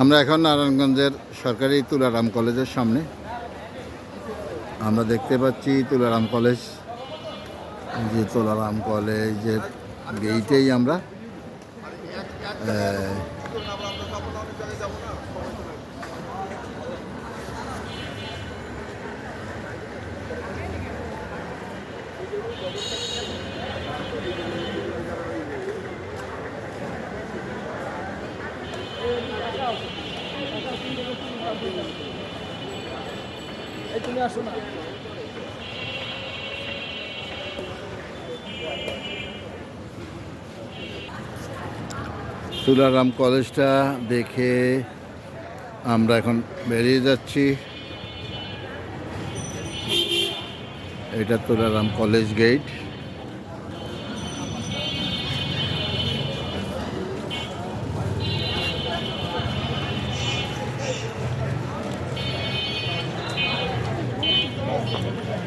আমরা এখন নারায়ণগঞ্জের সরকারি তুলারাম কলেজের সামনে। আমরা দেখতে পাচ্ছি তুলারাম কলেজ, যে তুলারাম কলেজের গেইটেই আমরা তুমি আসো না। তুলারাম কলেজটা দেখে আমরা এখন বেরিয়ে যাচ্ছি। এটা তুলারাম কলেজ গেট।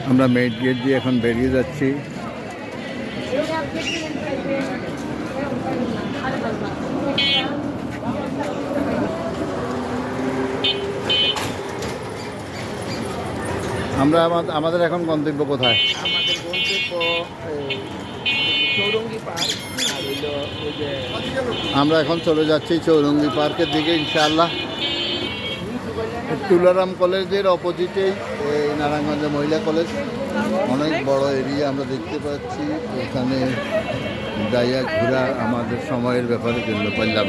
আমরা মেইন গেট দিয়ে এখন বেরিয়ে যাচ্ছি। আমরা আমাদের এখন গন্তব্য কোথায়? আমাদের গন্তব্য চৌরঙ্গি পার্ক। আর হইলো ওই যে আমরা এখন চলে যাচ্ছি চৌরঙ্গি পার্কের দিকে ইনশাআল্লাহ। তুলারাম কলেজের অপোজিটেই এই নারায়ণগঞ্জ মহিলা কলেজ, অনেক বড় এরিয়া আমরা দেখতে পাচ্ছি। এখানে যাইয়া ঘোরা আমাদের সময়ের ব্যাপারে জানতে পারলাম।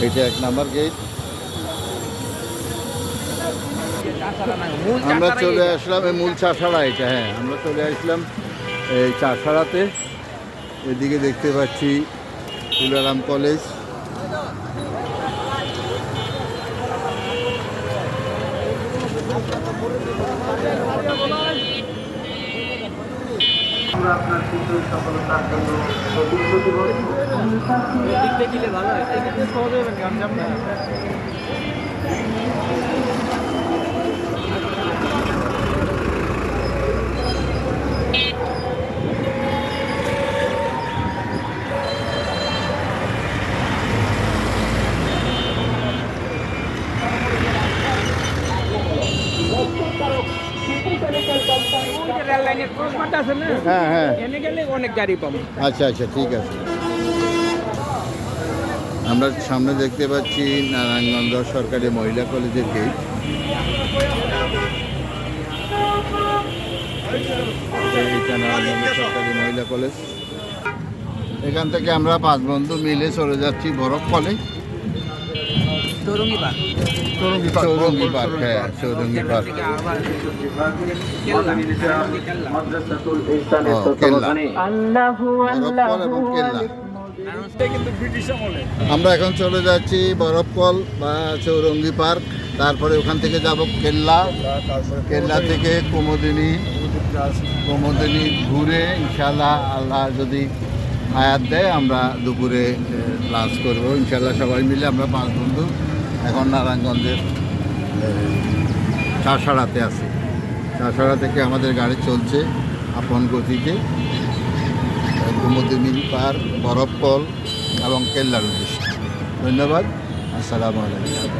এটা 1 নাম্বার গেট। আমরা চলে আসলাম এই মূল চাষাড়া, এটা হ্যাঁ আমরা চলে আসলাম এই চাষাড়াতে। এদিকে দেখতে পাচ্ছি তুলারাম কলেজ। হ্যাঁ হ্যাঁ, অনেক গাড়ি পাবো। আচ্ছা আচ্ছা, ঠিক আছে। আমরা সামনে দেখতে পাচ্ছি নারায়ণগঞ্জ সরকারি মহিলা কলেজের গেট। এইটা নারায়ণগঞ্জ সরকারি মহিলা কলেজ। এখান থেকে আমরা 5 বন্ধু মিলে চলে যাচ্ছি বরফ college. Chowringhee park. Chowringhee park, হ্যাঁ চৌরঙ্গি পার্ক। আমরা এখন চলে যাচ্ছি বরফকল বা চৌরঙ্গি পার্ক, তারপরে ওখান থেকে যাব কেল্লা। কেল্লা থেকে কুমুদিনী ঘুরে ইনশাল্লাহ আল্লাহ যদি হায়াত দেয় আমরা দুপুরে লাঞ্চ করবো ইনশাল্লাহ। সবাই মিলে আমরা 5 বন্ধু এখন নারায়ণগঞ্জের চাষাড়াতে আছি। চাষাড়া থেকে আমাদের গাড়ি চলছে আপন গতিতে কুমুদিনী পার্ক, বরফকল এবং কেল্লার উদ্দেশ্যে। ধন্যবাদ। আসসালামু আলাইকুম।